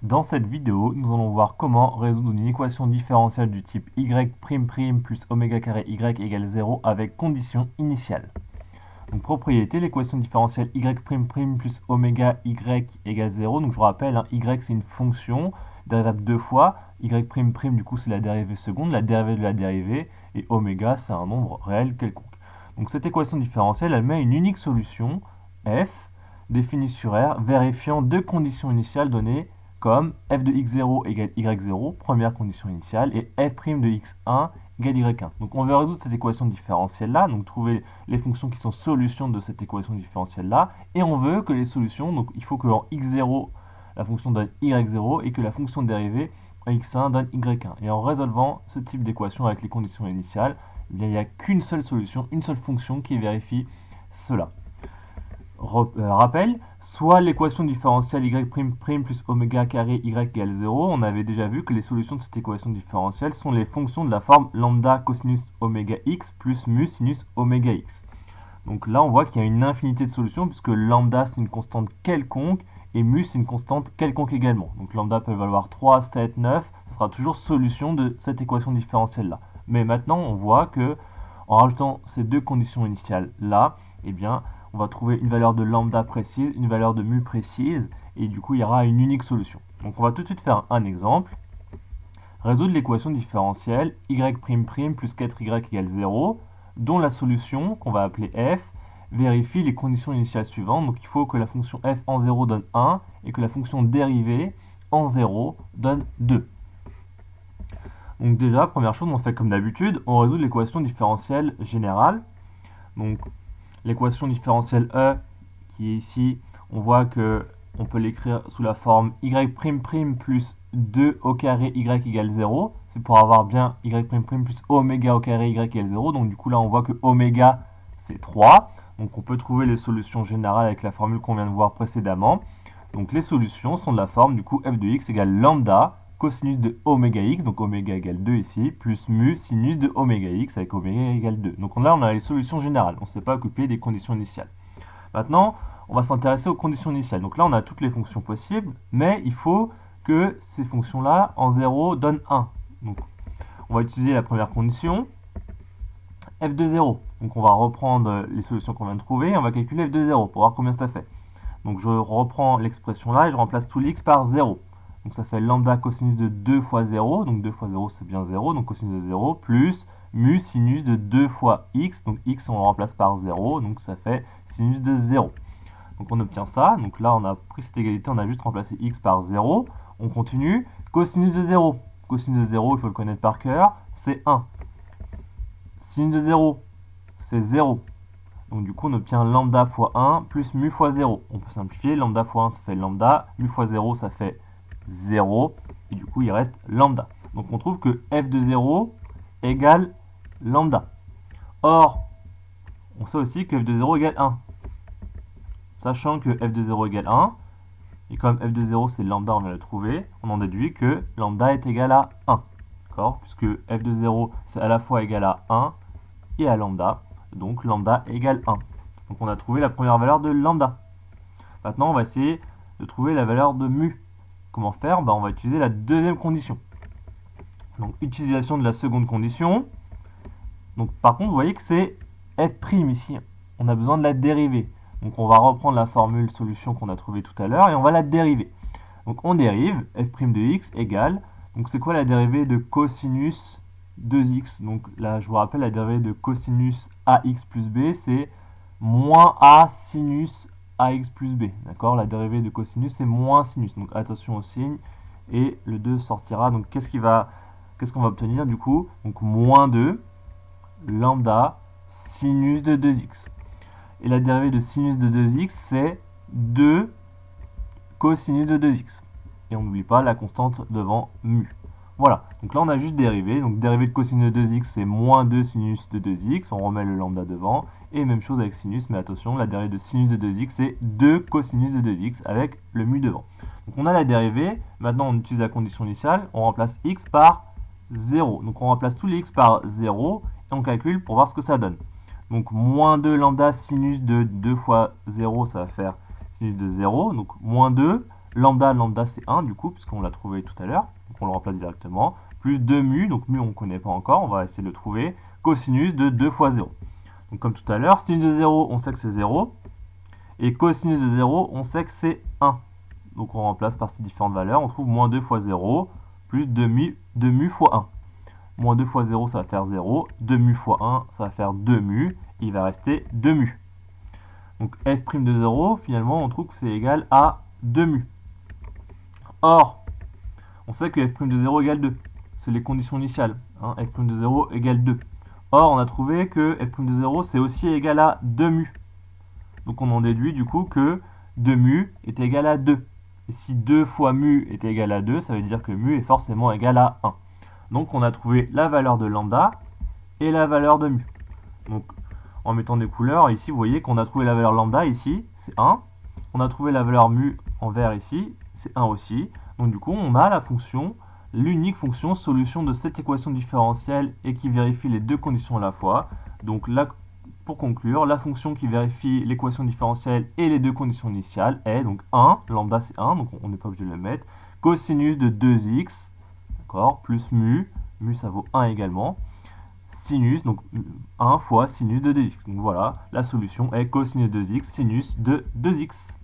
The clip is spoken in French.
Dans cette vidéo, nous allons voir comment résoudre une équation différentielle du type y' plus oméga carré y égale 0 avec condition initiale. Donc propriété, l'équation différentielle y' plus oméga y égale 0. Donc je vous rappelle, y c'est une fonction, dérivable deux fois, y' du coup c'est la dérivée seconde, la dérivée de la dérivée, et oméga c'est un nombre réel quelconque. Donc cette équation différentielle, elle met une unique solution, f, définie sur R, vérifiant deux conditions initiales données comme f de x0 égale y0, première condition initiale, et f' de x1 égale y1. Donc on veut résoudre cette équation différentielle-là, donc trouver les fonctions qui sont solutions de cette équation différentielle-là, et on veut que les solutions, donc il faut que en x0, la fonction donne y0, et que la fonction dérivée en x1 donne y1. Et en résolvant ce type d'équation avec les conditions initiales, eh bien, il n'y a qu'une seule solution, une seule fonction qui vérifie cela. Rappel, soit l'équation différentielle y' plus oméga carré y égale 0, on avait déjà vu que les solutions de cette équation différentielle sont les fonctions de la forme lambda cosinus oméga x plus mu sinus oméga x. Donc là, on voit qu'il y a une infinité de solutions puisque lambda c'est une constante quelconque et mu c'est une constante quelconque également. Donc lambda peut valoir 3, 7, 9, ce sera toujours solution de cette équation différentielle là. Mais maintenant, on voit que en rajoutant ces deux conditions initiales là, eh bien, on va trouver une valeur de lambda précise, une valeur de mu précise, et du coup, il y aura une unique solution. Donc on va tout de suite faire un exemple. Résoudre l'équation différentielle y' plus 4y égale 0, dont la solution, qu'on va appeler f, vérifie les conditions initiales suivantes. Donc il faut que la fonction f en 0 donne 1, et que la fonction dérivée en 0 donne 2. Donc déjà, première chose, on fait comme d'habitude, on résout l'équation différentielle générale. Donc l'équation différentielle E, qui est ici, on voit que on peut l'écrire sous la forme y' plus 2 au carré y égale 0. C'est pour avoir bien y' plus oméga au carré y égale 0. Donc du coup là on voit que oméga c'est 3. Donc on peut trouver les solutions générales avec la formule qu'on vient de voir précédemment. Donc les solutions sont de la forme du coup f de x égale lambda cosinus de oméga x, donc oméga égale 2 ici, plus mu sinus de oméga x avec oméga égale 2. Donc là on a les solutions générales, on ne s'est pas occupé des conditions initiales. Maintenant, on va s'intéresser aux conditions initiales. Donc là, on a toutes les fonctions possibles, mais il faut que ces fonctions-là, en 0, donnent 1. Donc, on va utiliser la première condition, f de 0. Donc, on va reprendre les solutions qu'on vient de trouver, et on va calculer f de 0 pour voir combien ça fait. Donc, je reprends l'expression là, et je remplace tout l'x par 0. Donc, ça fait lambda cosinus de 2 fois 0. Donc, 2 fois 0, c'est bien 0. Donc, cosinus de 0, plus mu sinus de 2 fois x. Donc, x, on le remplace par 0. Donc, ça fait sinus de 0. Donc on obtient ça. Donc là, on a pris cette égalité, on a juste remplacé x par 0. On continue. Cosinus de 0. Cosinus de 0, il faut le connaître par cœur, c'est 1. Sinus de 0, c'est 0. Donc du coup, on obtient lambda fois 1 plus mu fois 0. On peut simplifier. Lambda fois 1, ça fait lambda. Mu fois 0, ça fait 0. Et du coup, il reste lambda. Donc on trouve que f de 0 égale lambda. Or, on sait aussi que f de 0 égale 1. Sachant que f de 0 égale 1, et comme f de 0 c'est lambda, on vient de le trouver, on en déduit que lambda est égal à 1. D'accord? Puisque f de 0 c'est à la fois égal à 1 et à lambda, donc lambda égale 1. Donc on a trouvé la première valeur de lambda. Maintenant on va essayer de trouver la valeur de mu. Comment faire? On va utiliser la deuxième condition. Donc utilisation de la seconde condition. Donc par contre vous voyez que c'est f' ici. On a besoin de la dérivée. Donc on va reprendre la formule solution qu'on a trouvée tout à l'heure et on va la dériver. Donc on dérive f' de x égale, donc c'est quoi la dérivée de cosinus 2x? Donc là je vous rappelle la dérivée de cosinus ax plus b c'est moins a sinus ax plus b. D'accord? La dérivée de cosinus c'est moins sinus. Donc attention au signe et le 2 sortira. Donc qu'est-ce qu'on va obtenir du coup? Donc moins 2 lambda sinus de 2x. Et la dérivée de sinus de 2x, c'est 2 cosinus de 2x. Et on n'oublie pas la constante devant mu. Voilà, donc là on a juste dérivé. Donc dérivée de cosinus de 2x, c'est moins 2 sinus de 2x. On remet le lambda devant. Et même chose avec sinus, mais attention, la dérivée de sinus de 2x, c'est 2 cosinus de 2x avec le mu devant. Donc on a la dérivée. Maintenant on utilise la condition initiale. On remplace x par 0. Donc on remplace tous les x par 0 et on calcule pour voir ce que ça donne. Donc moins 2 lambda sinus de 2 fois 0, ça va faire sinus de 0. Donc moins 2 lambda, lambda c'est 1 du coup, puisqu'on l'a trouvé tout à l'heure, donc on le remplace directement, plus 2 mu, donc mu on ne connaît pas encore, on va essayer de le trouver, cosinus de 2 fois 0. Donc comme tout à l'heure, sinus de 0, on sait que c'est 0, et cosinus de 0, on sait que c'est 1. Donc on remplace par ces différentes valeurs, on trouve moins 2 fois 0, plus 2 mu fois 1. Moins 2 fois 0, ça va faire 0, 2 mu fois 1, ça va faire 2 mu, il va rester 2 mu. Donc f' de 0, finalement, on trouve que c'est égal à 2 mu. Or, on sait que f' de 0 égale 2. C'est les conditions initiales. Hein, f' de 0 égale 2. Or, on a trouvé que f' de 0, c'est aussi égal à 2 mu. Donc on en déduit du coup que 2 mu est égal à 2. Et si 2 fois mu est égal à 2, ça veut dire que mu est forcément égal à 1. Donc on a trouvé la valeur de lambda et la valeur de mu. Donc en mettant des couleurs, ici vous voyez qu'on a trouvé la valeur lambda ici, c'est 1. On a trouvé la valeur mu en vert ici, c'est 1 aussi. Donc du coup on a la fonction, l'unique fonction solution de cette équation différentielle et qui vérifie les deux conditions à la fois. Donc là, pour conclure, la fonction qui vérifie l'équation différentielle et les deux conditions initiales est donc 1, lambda c'est 1, donc on n'est pas obligé de le mettre, cosinus de 2x, d'accord, plus mu ça vaut 1 également, sinus, donc 1 fois sinus de 2x. Donc voilà, la solution est cosinus de 2x, sinus de 2x.